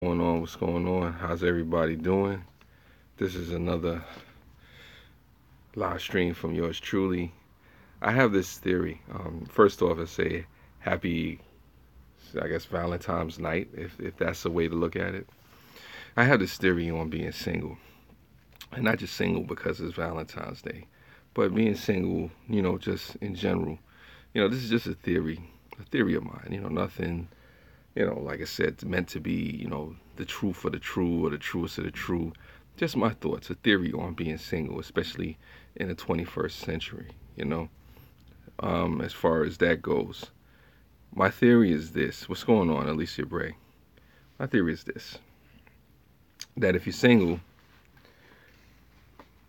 What's going on? How's everybody doing? This is another live stream from yours truly. I have this theory. First off, I say happy, I guess, Valentine's night, if that's a way to look at it. I have this theory on being single, and not just single because it's Valentine's Day, but being single, just in general. This is just a theory of mine. Nothing, like I said, it's meant to be, the truth of the true or the truest of the true. Just my thoughts, a theory on being single, especially in the 21st century, as far as that goes. My theory is this. What's going on, Alicia Bray? My theory is this, that if you're single,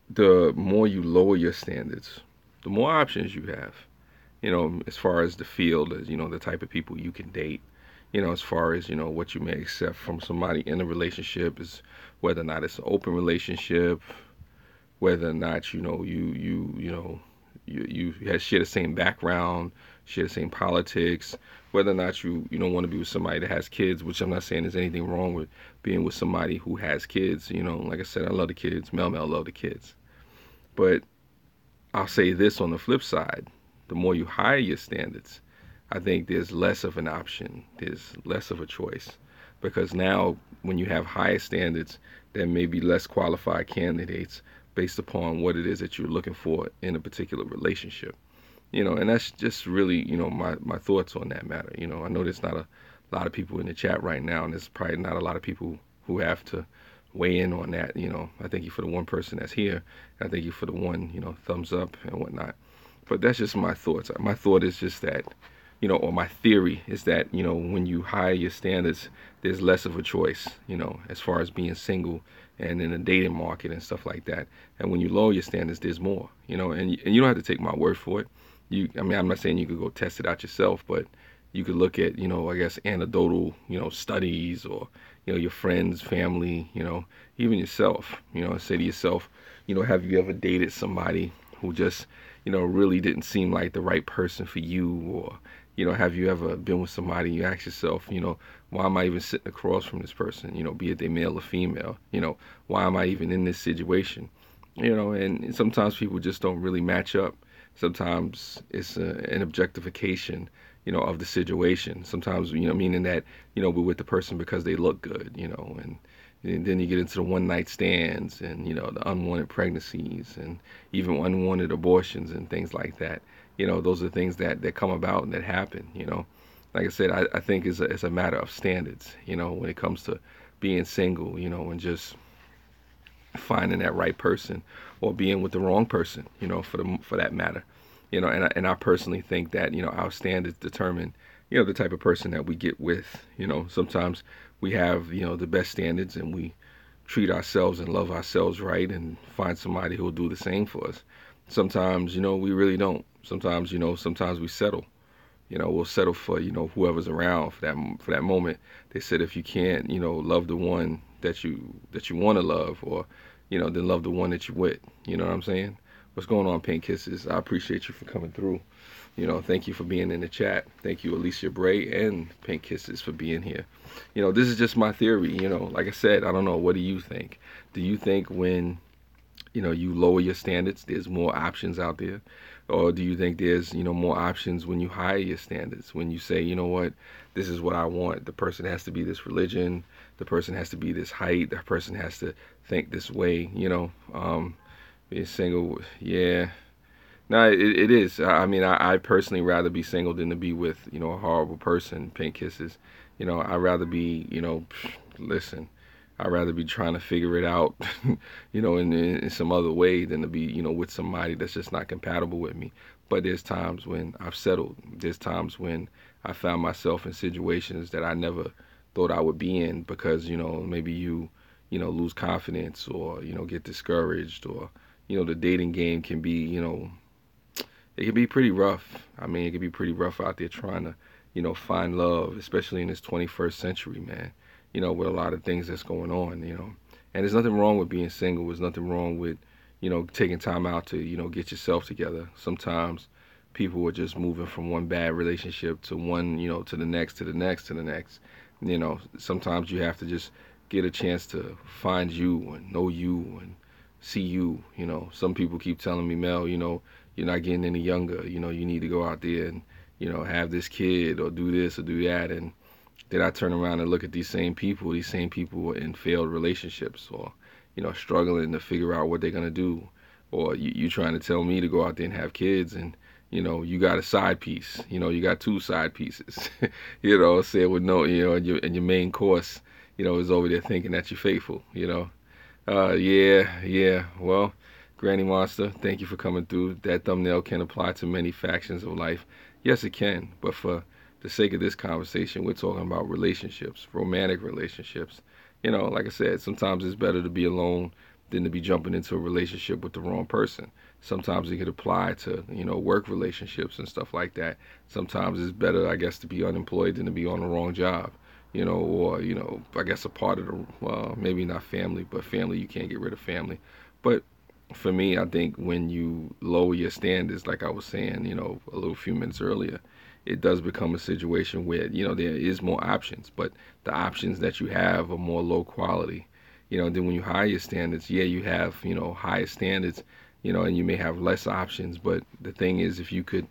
the more you lower your standards, the more options you have, as far as the field, as, the type of people you can date, as far as, what you may accept from somebody in a relationship is whether or not it's an open relationship, whether or not, you share the same background, share the same politics, whether or not you don't want to be with somebody that has kids, which I'm not saying there's anything wrong with being with somebody who has kids. Like I said, I love the kids. Mel love the kids. But I'll say this on the flip side, the more you higher your standards, I think there's less of an option. There's less of a choice. Because now, when you have higher standards, there may be less qualified candidates based upon what it is that you're looking for in a particular relationship. And that's just really, my thoughts on that matter. I know there's not a lot of people in the chat right now, and there's probably not a lot of people who have to weigh in on that. I thank you for the one person that's here. I thank you for the one, thumbs up and whatnot. But that's just my thoughts. My thought is just that, or my theory is that, when you higher your standards, there's less of a choice, as far as being single and in the dating market and stuff like that. And when you lower your standards, there's more, and you don't have to take my word for it. I'm not saying you could go test it out yourself, but you could look at, I guess, anecdotal, studies or, your friends, family, even yourself, say to yourself, have you ever dated somebody who just, really didn't seem like the right person for you? Or, have you ever been with somebody, you ask yourself, why am I even sitting across from this person? Be it they male or female, why am I even in this situation? And sometimes people just don't really match up. Sometimes it's an objectification, of the situation. Sometimes, meaning that, we're with the person because they look good, and then you get into the one night stands and, the unwanted pregnancies and even unwanted abortions and things like that. Those are things that come about and that happen, Like I said, I think it's a matter of standards, when it comes to being single, and just finding that right person or being with the wrong person, for that matter. And I personally think that, our standards determine, the type of person that we get with. Sometimes we have, the best standards and we treat ourselves and love ourselves right and find somebody who'll do the same for us. Sometimes, we really don't. Sometimes, sometimes we settle. We'll settle for, whoever's around for that moment. They said if you can't, love the one that you want to love, or, then love the one that you with. You know what I'm saying? What's going on, Pink Kisses? I appreciate you for coming through. Thank you for being in the chat. Thank you, Alicia Bray and Pink Kisses, for being here. This is just my theory. Like I said, I don't know. What do you think? Do you think when, you lower your standards, there's more options out there? Or do you think there's, more options when you higher your standards? When you say, you know what, this is what I want. The person has to be this religion. The person has to be this height. The person has to think this way, being single, yeah. No, it is. I mean, I personally rather be single than to be with, a horrible person, Pink Kisses. I'd rather be, listen, I'd rather be trying to figure it out, in some other way than to be, with somebody that's just not compatible with me. But there's times when I've settled. There's times when I found myself in situations that I never thought I would be in because, maybe you, lose confidence or, get discouraged or, the dating game can be, it can be pretty rough. I mean, it can be pretty rough out there trying to, find love, especially in this 21st century, man, with a lot of things that's going on, And there's nothing wrong with being single. There's nothing wrong with, taking time out to, get yourself together. Sometimes people are just moving from one bad relationship to one, to the next, to the next, to the next. Sometimes you have to just get a chance to find you and know you and see you. Some people keep telling me, Mel, you're not getting any younger. You need to go out there and, have this kid or do this or do that. And then I turn around and look at these same people in failed relationships or, struggling to figure out what they're going to do. Or you trying to tell me to go out there and have kids and, you got a side piece. You got two side pieces. Say with no, and your main course, is over there thinking that you're faithful. Yeah, yeah. Well, Granny Monster, thank you for coming through. That thumbnail can apply to many factions of life. Yes, it can. But for the sake of this conversation, we're talking about relationships, romantic relationships. Like I said, sometimes it's better to be alone than to be jumping into a relationship with the wrong person. Sometimes it could apply to, work relationships and stuff like that. Sometimes it's better, I guess, to be unemployed than to be on the wrong job. Or, I guess a part of the, well, maybe not family, but family, you can't get rid of family. But for me, I think when you lower your standards, like I was saying, a little few minutes earlier, it does become a situation where, there is more options, but the options that you have are more low quality. Then when you higher your standards, yeah, you have, higher standards, and you may have less options. But the thing is, if you could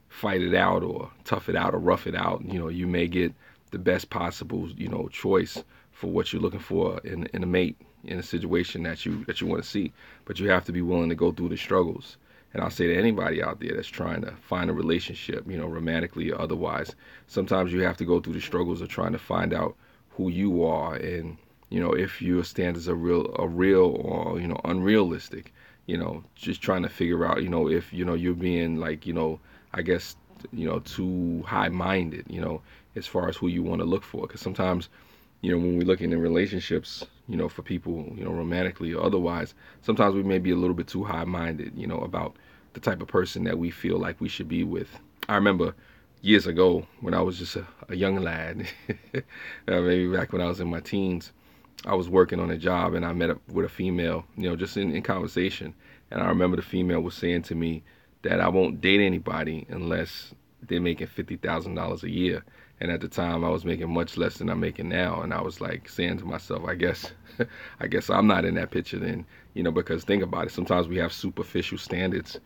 fight it out or tough it out or rough it out, you may get the best possible, choice for what you're looking for in a mate, in a situation that you want to see. But you have to be willing to go through the struggles. And I'll say to anybody out there that's trying to find a relationship, romantically or otherwise, sometimes you have to go through the struggles of trying to find out who you are and, if your standards are real or, unrealistic, just trying to figure out, if, you're being like, I guess, too high-minded, as far as who you want to look for. Because sometimes, when we're looking in relationships, for people, romantically or otherwise, sometimes we may be a little bit too high-minded, about the type of person that we feel like we should be with. I remember years ago when I was just a young lad, maybe back when I was in my teens, I was working on a job and I met up with a female, just in conversation. And I remember the female was saying to me that I won't date anybody unless they're making $50,000 a year. And at the time, I was making much less than I'm making now, and I was like saying to myself, I guess, I guess I'm not in that picture then, because think about it. Sometimes we have superficial standards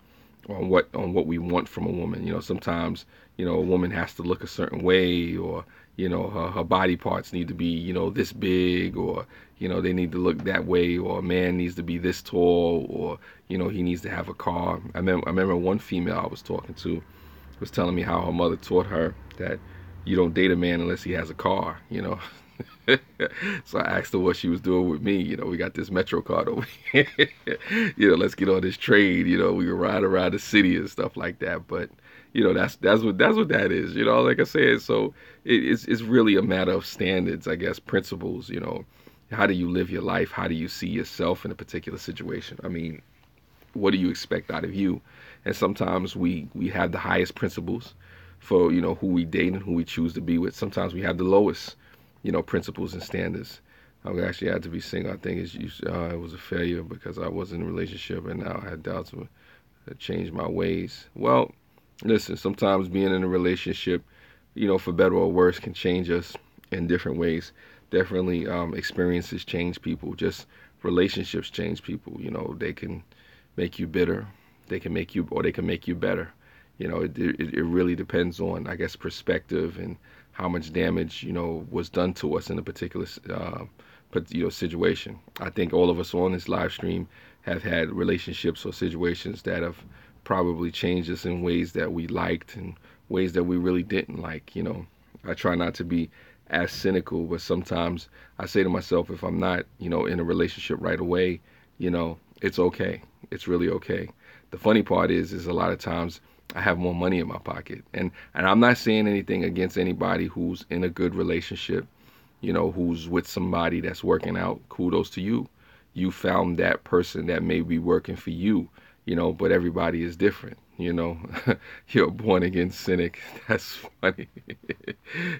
on what we want from a woman. Sometimes, a woman has to look a certain way, or her body parts need to be, this big, or they need to look that way, or a man needs to be this tall, or he needs to have a car. I remember one female I was talking to was telling me how her mother taught her that you don't date a man unless he has a car. So I asked her what she was doing with me. We got this Metro card over here. Let's get on this trade. We can ride around the city and stuff like that. But that's what that is. Like I said. So it's really a matter of standards, I guess, principles. How do you live your life? How do you see yourself in a particular situation? I mean, what do you expect out of you? And sometimes we have the highest principles for who we date and who we choose to be with. Sometimes we have the lowest principles and standards. I actually had to be single. I think it was a failure because I was in a relationship and now I had doubts to change my ways. Well, listen, sometimes being in a relationship, for better or worse, can change us in different ways. Definitely, experiences change people. Just relationships change people. They can make you bitter. They can make you better. It really depends on, I guess, perspective and how much damage, was done to us in a particular, situation. I think all of us on this live stream have had relationships or situations that have probably changed us in ways that we liked and ways that we really didn't like. I try not to be as cynical, but sometimes I say to myself, if I'm not, in a relationship right away, it's okay. It's really okay. The funny part is a lot of times I have more money in my pocket. And I'm not saying anything against anybody who's in a good relationship, who's with somebody that's working out. Kudos to you. You found that person that may be working for you. but everybody is different. You're a born again cynic. That's funny.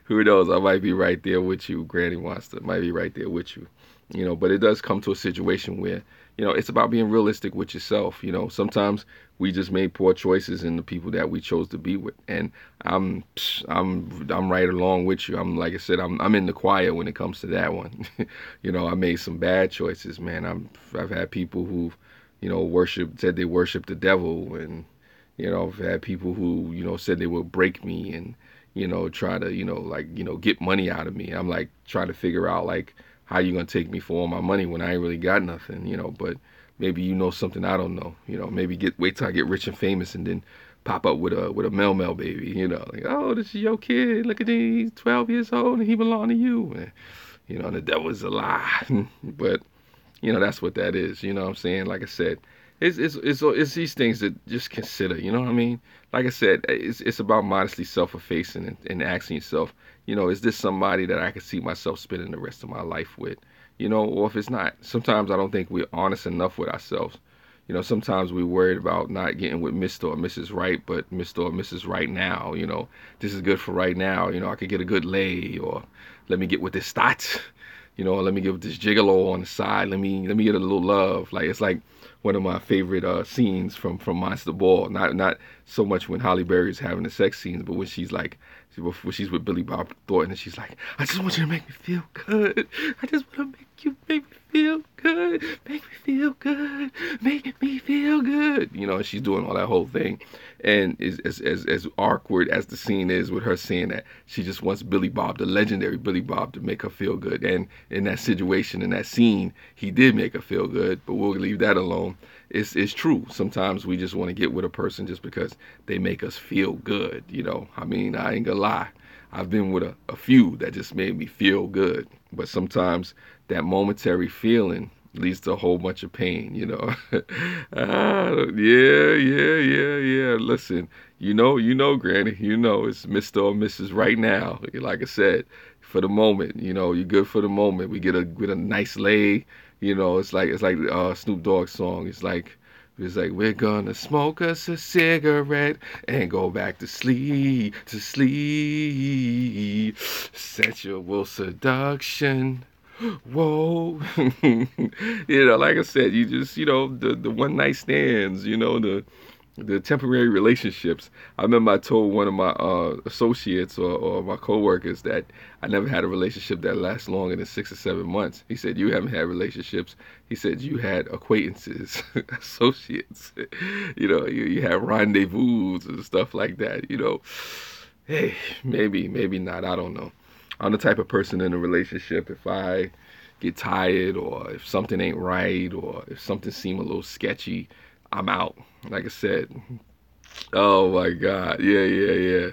Who knows? I might be right there with you, Granny Monster. Might be right there with you. But it does come to a situation where, it's about being realistic with yourself. Sometimes we just made poor choices in the people that we chose to be with. And I'm right along with you. Like I said, I'm in the choir when it comes to that one. I made some bad choices, man. I've had people who, said they worship the devil, and I've had people who, said they would break me and, try to, get money out of me. I'm like trying to figure out like how you gonna take me for all my money when I ain't really got nothing, but maybe you know something I don't know. Maybe wait till I get rich and famous and then pop up with a Mel baby, like, oh, this is your kid. Look at him, he's 12 years old and he belong to you. And, and the devil's a lie. But that's what that is. You know what I'm saying? Like I said, it's these things that just consider. You know what I mean? Like I said, it's about modestly self-effacing and asking yourself, is this somebody that I could see myself spending the rest of my life with? Or if it's not, sometimes I don't think we're honest enough with ourselves. Sometimes we're worried about not getting with Mr. or Mrs. Right, but Mr. or Mrs. Right now. This is good for right now. I could get a good lay, or let me get with this stat. Let me give this gigolo on the side. Let me get a little love. Like, it's like one of my favorite scenes from Monster Ball. Not so much when Halle Berry is having the sex scenes, but when she's like, when she's with Billy Bob Thornton, and she's like, I just want you to make me feel good. I just want to make me feel good. Make me feel good. Make me feel good. And she's doing all that whole thing. And as awkward as the scene is with her saying that, she just wants Billy Bob, the legendary Billy Bob, to make her feel good. And in that situation, in that scene, he did make her feel good, but we'll leave that alone. It's true. Sometimes we just want to get with a person just because they make us feel good. I mean, I ain't gonna lie. I've been with a few that just made me feel good. But sometimes that momentary feeling leads to a whole bunch of pain, yeah. Listen, Granny, it's Mr. or Mrs. Right now. Like I said, for the moment, you're good for the moment. We get a nice lay, it's like Snoop Dogg's song. It's like we're gonna smoke us a cigarette and go back to sleep, sensual seduction. Whoa. Like I said, you just, the one night stands, the temporary relationships. I remember I told one of my associates or my coworkers that I never had a relationship that lasts longer than 6 or 7 months. He said, you haven't had relationships. He said, you had acquaintances, associates. You had rendezvous and stuff like that. Hey, maybe not. I don't know. I'm the type of person in a relationship, if I get tired or if something ain't right or if something seems a little sketchy, I'm out. Like I said, oh my God. Yeah.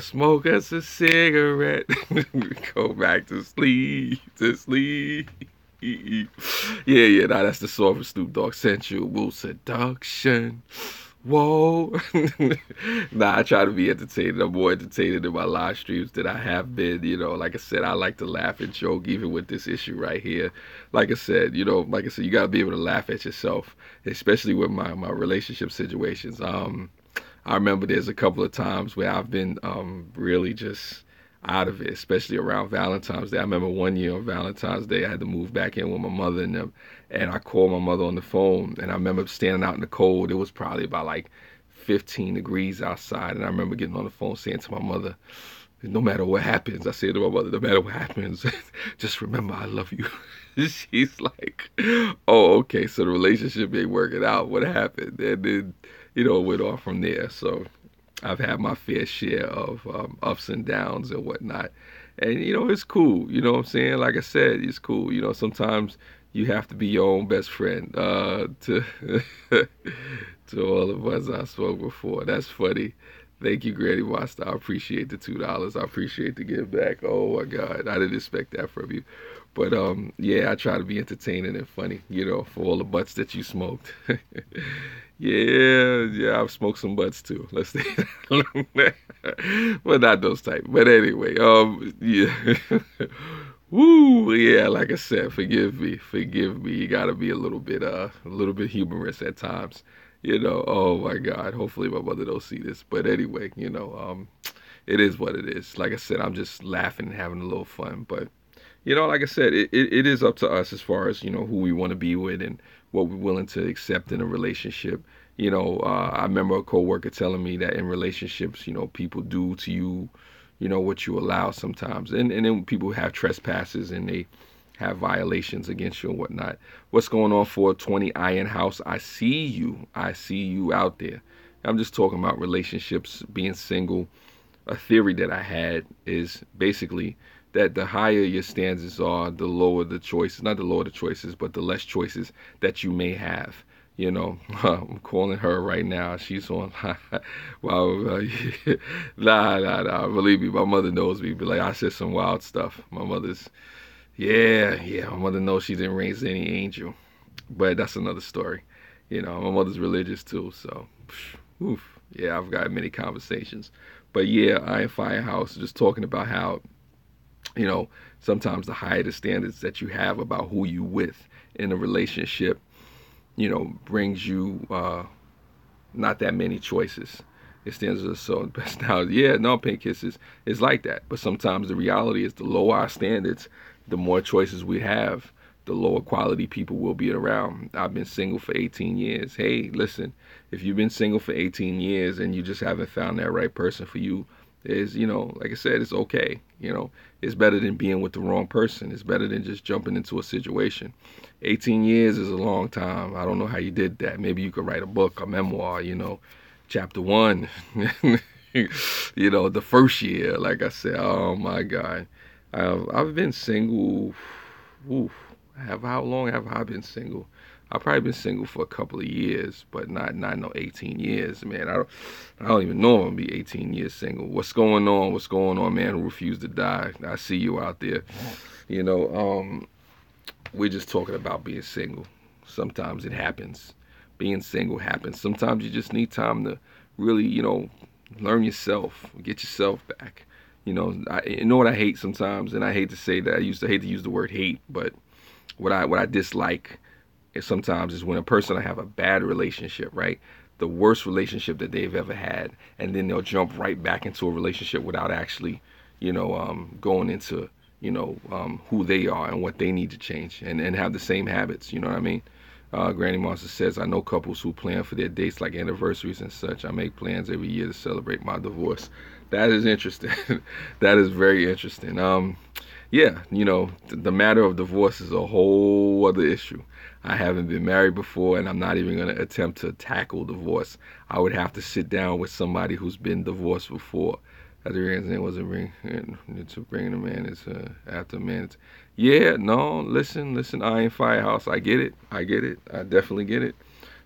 Smoke us a cigarette. Go back to sleep, Yeah. Nah, that's the song for Snoop Dogg. Sensual seduction. Whoa. Nah, I try to be entertaining. I'm more entertaining in my live streams than I have been. Like I said, I like to laugh and joke even with this issue right here. Like I said, you gotta be able to laugh at yourself, especially with my relationship situations. I remember there's a couple of times where I've been really just out of it, especially around Valentine's Day. I remember one year on Valentine's Day, I had to move back in with my mother and them, and I called my mother on the phone, and I remember standing out in the cold. It was probably about like 15 degrees outside, and I remember getting on the phone saying to my mother, no matter what happens, I said to my mother, no matter what happens, just remember I love you. She's like, oh, okay, so the relationship ain't working out. What happened? And then, it went off from there. So I've had my fair share of ups and downs and whatnot. And, it's cool. You know what I'm saying? Like I said, it's cool. Sometimes you have to be your own best friend to to all of us I spoke before. That's funny. Thank you, Granny Master. I appreciate the $2. I appreciate the give back. Oh my God, I didn't expect that from you. But yeah, I try to be entertaining and funny, for all the butts that you smoked. Yeah, I've smoked some butts too. Let's say that. But not those type. But anyway, yeah. Woo, yeah, like I said, forgive me. You gotta be a little bit humorous at times. Oh my God. Hopefully my mother don't see this. But anyway, it is what it is. Like I said, I'm just laughing and having a little fun. But like I said, it is up to us as far as, who we want to be with and what we're willing to accept in a relationship. I remember a coworker telling me that in relationships, people do to you, what you allow sometimes. And then people have trespasses and they have violations against you and whatnot. What's going on, 420 Iron House? I see you. I see you out there. I'm just talking about relationships, being single. A theory that I had is basically that the higher your standards are, the lower the choices, not the lower the choices, but the less choices that you may have. I'm calling her right now. She's on. Wow. Nah. Believe me, my mother knows me. But like I said some wild stuff. My mother's, yeah. My mother knows she didn't raise any angel. But that's another story. My mother's religious too. So, oof. Yeah, I've got many conversations. But yeah, I am Firehouse just talking about how, you know, sometimes the higher the standards that you have about who you with in a relationship, brings you not that many choices. It stands as so best now. Yeah, no, pink kisses is like that. But sometimes the reality is the lower our standards, the more choices we have, the lower quality people will be around. I've been single for 18 years. Hey, listen, if you've been single for 18 years and you just haven't found that right person for you, is, like I said, it's okay. It's better than being with the wrong person. It's better than just jumping into a situation. 18 years is a long time. I don't know how you did that. Maybe you could write a book, a memoir, chapter one, the first year, like I said, oh my God. I've been single. Oof, how long have I been single? I've probably been single for a couple of years, but not no 18 years, man. I don't even know if I'm gonna be 18 years single. What's going on? What's going on, man? Who refused to die? I see you out there. You know, um, we're just talking about being single. Sometimes it happens. Being single happens. Sometimes you just need time to really, learn yourself, get yourself back. You know what I hate sometimes, and I hate to say that. I used to hate to use the word hate, but what I dislike is sometimes is when a person I have a bad relationship, right? The worst relationship that they've ever had, and then they'll jump right back into a relationship without actually, going into, who they are and what they need to change, and have the same habits. You know what I mean? Granny Monster says, I know couples who plan for their dates like anniversaries and such. I make plans every year to celebrate my divorce. That is interesting. That is very interesting. Yeah, the matter of divorce is a whole other issue. I haven't been married before, and I'm not even going to attempt to tackle divorce. I would have to sit down with somebody who's been divorced before. I think his name wasn't to bring a man is after a man. Yeah, no, listen, Iron Firehouse. I get it. I get it. I definitely get it.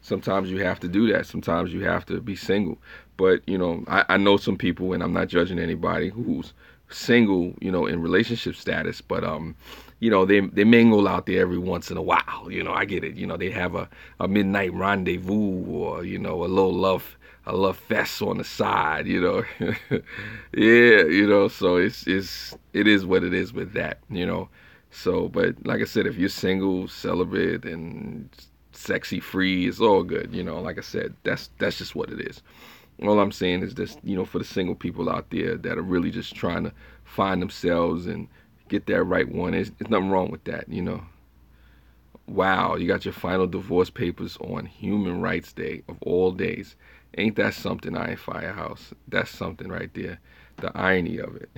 Sometimes you have to do that. Sometimes you have to be single. But, I know some people, and I'm not judging anybody who's single, in relationship status, but they mingle out there every once in a while. I get it. They have a midnight rendezvous, or a little love fest on the side. Yeah, so it is what it is with that. So, but like I said, if you're single, celibate, and sexy free, it's all good. Like I said, that's just what it is. All I'm saying is this, for the single people out there that are really just trying to find themselves and get that right one, there's nothing wrong with that. Wow, you got your final divorce papers on Human Rights Day of all days. Ain't that something, Iron Firehouse? That's something right there. The irony of it.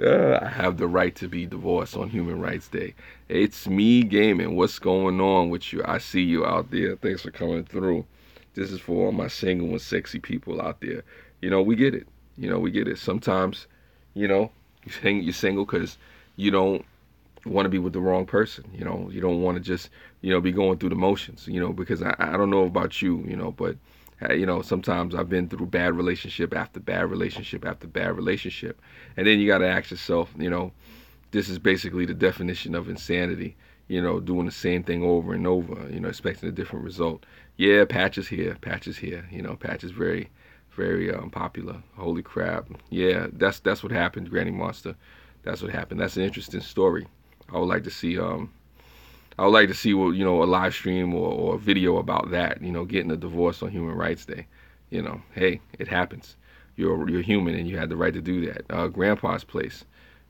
I have the right to be divorced on Human Rights Day. It's me gaming. What's going on with you? I see you out there. Thanks for coming through. This is for all my single and sexy people out there. We get it. We get it. Sometimes, you're single because you don't want to be with the wrong person. You don't want to just, be going through the motions, because I don't know about you, but, sometimes I've been through bad relationship after bad relationship after bad relationship. And then you got to ask yourself, this is basically the definition of insanity, doing the same thing over and over, expecting a different result. Yeah, Patch is here. Patch is here. Patch is very, very popular. Holy crap. Yeah, that's what happened, Granny Monster. That's what happened. That's an interesting story. I would like to see I would like to see what a live stream or a video about that. Getting a divorce on Human Rights Day. Hey, it happens. You're human and you had the right to do that. Grandpa's place.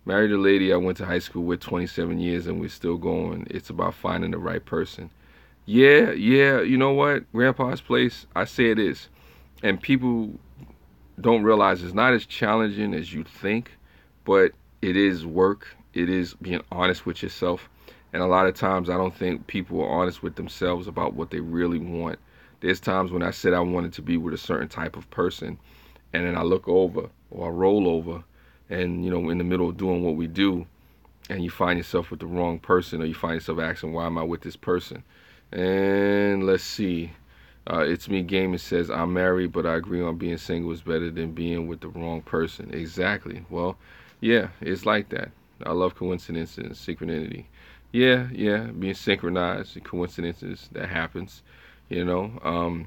Married a lady I went to high school with 27 years and we're still going. It's about finding the right person. Yeah, yeah. You know what? Grandpa's place. I say it is, and people don't realize it's not as challenging as you think, but it is work. It is being honest with yourself. And a lot of times I don't think people are honest with themselves about what they really want. There's times when I said I wanted to be with a certain type of person, and then I look over or I roll over and, in the middle of doing what we do, and you find yourself with the wrong person, or you find yourself asking, why am I with this person? And let's see. It's Me Gaming says, I'm married, but I agree on being single is better than being with the wrong person. Exactly. Well, yeah, it's like that. I love coincidences and synchronicity. Yeah, yeah, being synchronized and coincidences that happens. You know,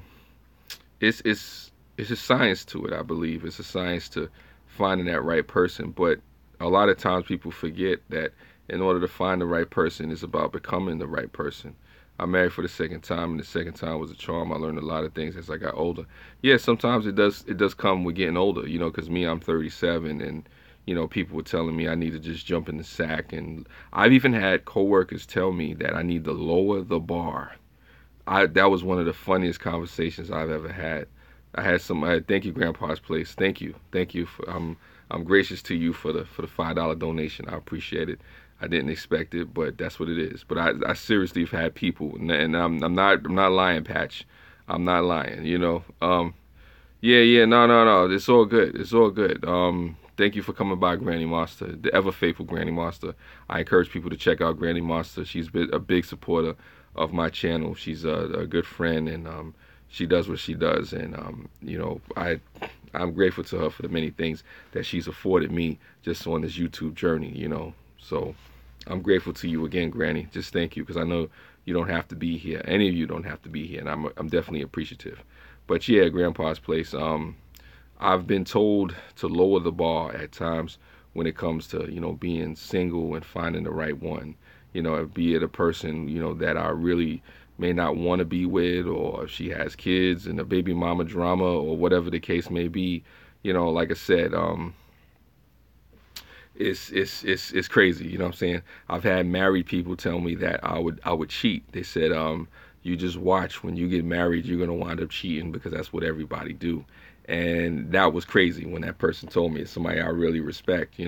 it's a science to it. I believe it's a science to finding that right person. But a lot of times people forget that in order to find the right person, it's about becoming the right person. I married for the second time, and the second time was a charm. I learned a lot of things as I got older. Yeah, sometimes it does come with getting older, because me, I'm 37, and people were telling me I need to just jump in the sack, and I've even had coworkers tell me that I need to lower the bar. That was one of the funniest conversations I've ever had. Thank you, Grandpa's Place. Thank you for I'm gracious to you for the $5 donation. I appreciate it. I didn't expect it, but that's what it is. But I seriously have had people, and I'm not lying, Patch. I'm not lying. Yeah, yeah, no. It's all good. It's all good. Thank you for coming by, Granny Monster, the ever faithful Granny Monster. I encourage people to check out Granny Monster. She's been a big supporter of my channel. She's a good friend, and she does what she does. And I'm grateful to her for the many things that she's afforded me just on this YouTube journey. So I'm grateful to you again, Granny. Just thank you, because I know you don't have to be here. Any of you don't have to be here, and I'm definitely appreciative. But yeah, Grandpa's Place. I've been told to lower the bar at times when it comes to being single and finding the right one. Be it a person that I really may not want to be with, or if she has kids and a baby mama drama, or whatever the case may be. Like I said, it's crazy. You know what I'm saying? I've had married people tell me that I would cheat. They said, you just watch, when you get married, you're gonna wind up cheating because that's what everybody do. And that was crazy when that person told me. It's somebody I really respect,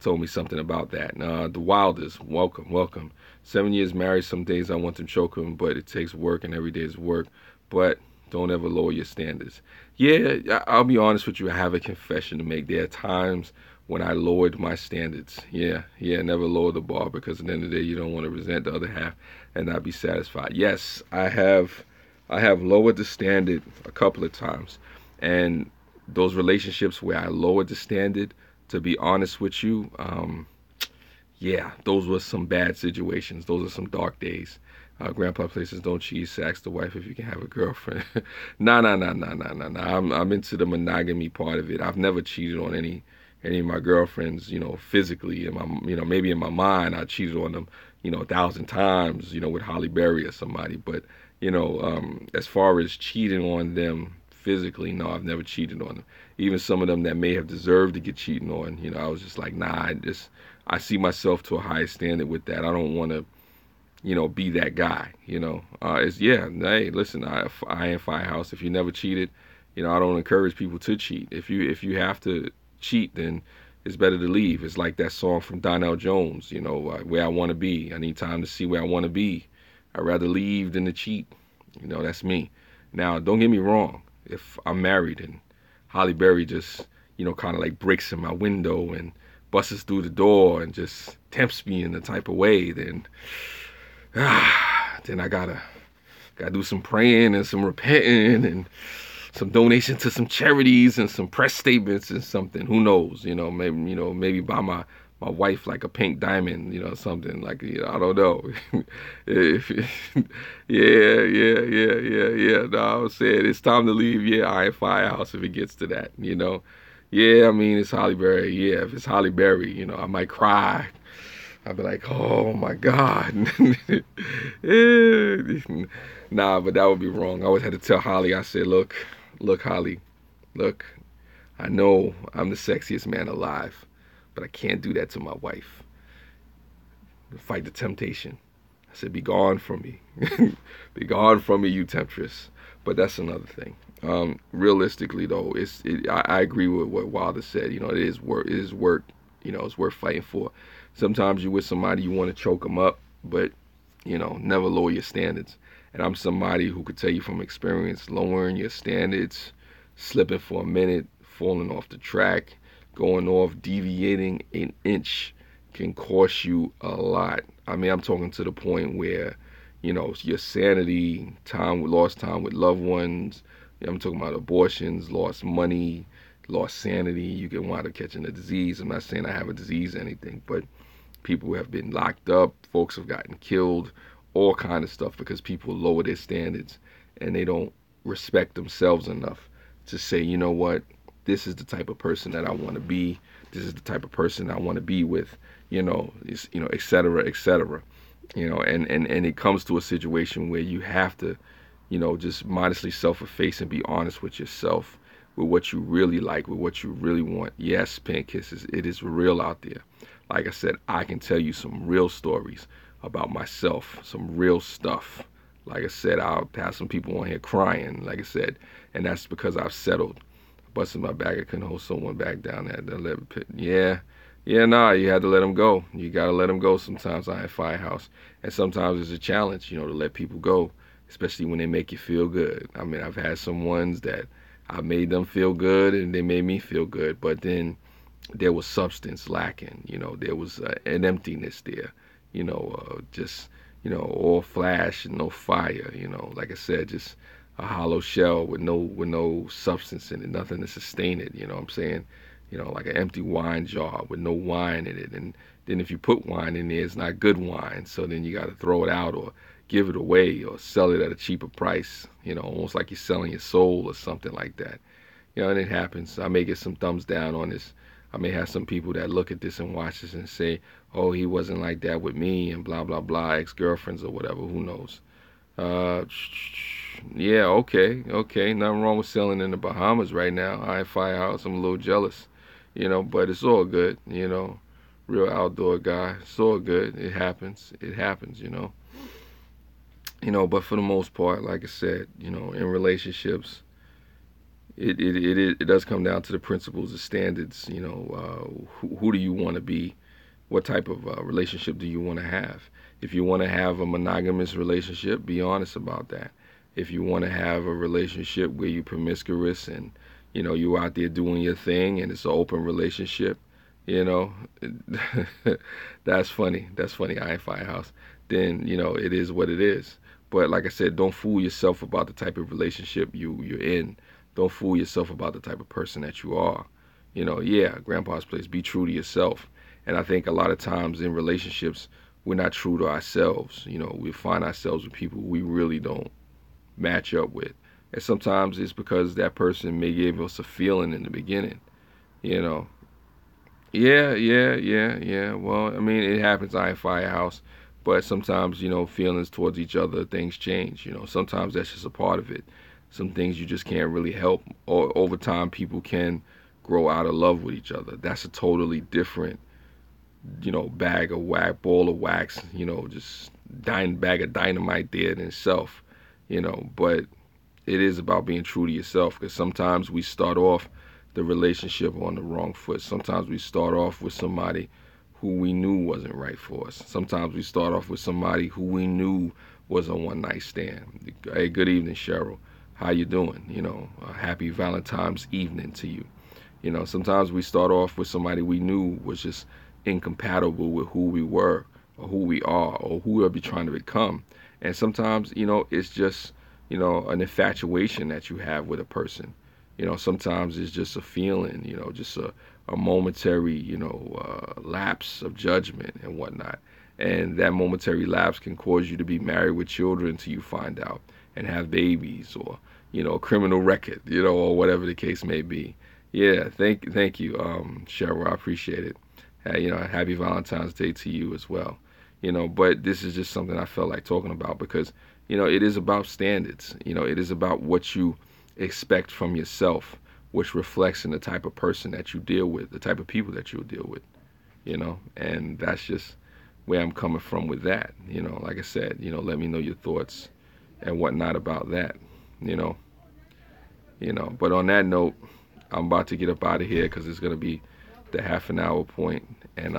told me something about that. The Wildest, welcome. 7 years married, some days I want to choke him, but it takes work and every day is work. But don't ever lower your standards. Yeah, I'll be honest with you, I have a confession to make. There are times when I lowered my standards. Yeah, never lower the bar, because at the end of the day, you don't want to resent the other half and not be satisfied. Yes, I have lowered the standard a couple of times. And those relationships where I lowered the standard, to be honest with you, yeah, those were some bad situations. Those are some dark days. Grandpa Places don't cheat. Ask the wife if you can have a girlfriend. Nah. I'm into the monogamy part of it. I've never cheated on any of my girlfriends, physically. In my, maybe in my mind, I cheated on them, 1,000 times, with Holly Berry or somebody. But, as far as cheating on them physically, no, I've never cheated on them. Even some of them that may have deserved to get cheated on, I was just like, nah, I see myself to a higher standard with that. I don't want to, be that guy, hey, listen, I ain't Firehouse. If you never cheated, I don't encourage people to cheat. If you have to cheat, then it's better to leave. It's like that song from Donnell Jones, where I want to be. I need time to see where I want to be. I'd rather leave than to cheat. That's me. Now, don't get me wrong. If I'm married and Holly Berry just, kind of like breaks in my window and busts through the door and just tempts me in the type of way, then I gotta do some praying and some repenting and some donation to some charities and some press statements and something. Who knows? Maybe buy my wife like a pink diamond, something like, I don't know. Yeah. No, I'm saying it's time to leave. Yeah, I ain't Firehouse if it gets to that, Yeah, I mean, it's Holly Berry. Yeah, if it's Holly Berry, I might cry. I'd be like, oh my God. Eh, nah, but that would be wrong. I always had to tell Holly, I said, look, Holly, look, I know I'm the sexiest man alive, but I can't do that to my wife. Fight the temptation. I said, be gone from me. Be gone from me, you temptress. But that's another thing. Realistically, though, I agree with what Wilder said. You know, it is work. It is work. You know, it's worth fighting for. Sometimes you're with somebody, you want to choke them up, but never lower your standards. And I'm somebody who could tell you from experience, lowering your standards, slipping for a minute, falling off the track, going off, deviating an inch can cost you a lot. I mean, I'm talking to the point where, your sanity, lost time with loved ones. I'm talking about abortions, lost money, lost sanity. You can wind up catching a disease. I'm not saying I have a disease or anything, but people have been locked up, folks have gotten killed, all kind of stuff because people lower their standards and they don't respect themselves enough to say, you know what, this is the type of person that I want to be. This is the type of person I want to be with, et cetera, et cetera. And it comes to a situation where you have to, just modestly self-efface and be honest with yourself, with what you really like, with what you really want. Yes, pen kisses, it is real out there. Like I said, I can tell you some real stories about myself, some real stuff. Like I said, I'll have some people on here crying, like I said, and that's because I've settled. Busted my back, I couldn't hold someone back down there. Yeah, nah, you had to let them go. You got to let them go sometimes out at Firehouse. And sometimes it's a challenge, to let people go, especially when they make you feel good. I mean, I've had some ones that I made them feel good and they made me feel good, but then there was substance lacking. There was an emptiness there. Just all flash and no fire. Like I said, just a hollow shell with no substance in it, nothing to sustain it. You know what I'm saying? Like an empty wine jar with no wine in it. And then if you put wine in there, it's not good wine. So then you got to throw it out or give it away or sell it at a cheaper price. Almost like you're selling your soul or something like that. And it happens. I may get some thumbs down on this. I may have some people that look at this and watch this and say, oh, he wasn't like that with me and blah, blah, blah, ex-girlfriends or whatever. Who knows? Uh, yeah, okay. Nothing wrong with selling in the Bahamas right now. I Firehouse. I'm a little jealous, but it's all good, Real outdoor guy. It's all good. It happens. It happens, But for the most part, like I said, in relationships, it does come down to the principles, the standards. Who do you want to be? What type of relationship do you want to have? If you want to have a monogamous relationship, be honest about that. If you want to have a relationship where you're promiscuous and you're out there doing your thing and it's an open relationship, you know, that's funny. That's funny. I ain't Firehouse. Then it is what it is. But like I said, don't fool yourself about the type of relationship you're in. Don't fool yourself about the type of person that you are. Yeah, Grandpa's place. Be true to yourself. And I think a lot of times in relationships, we're not true to ourselves. We find ourselves with people we really don't match up with. And sometimes it's because that person may give us a feeling in the beginning. You know. Yeah. Well, I mean, it happens I Firehouse. But sometimes, feelings towards each other, things change. Sometimes that's just a part of it. Some things you just can't really help. Or over time, people can grow out of love with each other. That's a totally different bag of ball of wax, just bag of dynamite there in itself, but it is about being true to yourself because sometimes we start off the relationship on the wrong foot. Sometimes we start off with somebody who we knew wasn't right for us. Sometimes we start off with somebody who we knew was a one night stand. Hey, good evening, Cheryl. How you doing? A happy Valentine's evening to you. Sometimes we start off with somebody we knew was just incompatible with who we were or who we are or who we'll be trying to become. And sometimes, it's just, an infatuation that you have with a person. Sometimes it's just a feeling, just a momentary, lapse of judgment and whatnot. And that momentary lapse can cause you to be married with children until you find out and have babies or, a criminal record, or whatever the case may be. Yeah, thank you, Cheryl. I appreciate it. You know, happy Valentine's Day to you as well. You know, but this is just something I felt like talking about because, you know, it is about standards. You know, it is about what you expect from yourself, which reflects in the type of person that you deal with, the type of people that you'll deal with, you know, and that's just where I'm coming from with that. You know, like I said, you know, let me know your thoughts and whatnot about that, you know. But on that note, I'm about to get up out of here because it's gonna be the half an hour point. And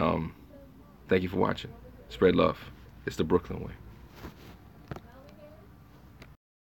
thank you for watching. Spread love. It's the Brooklyn way.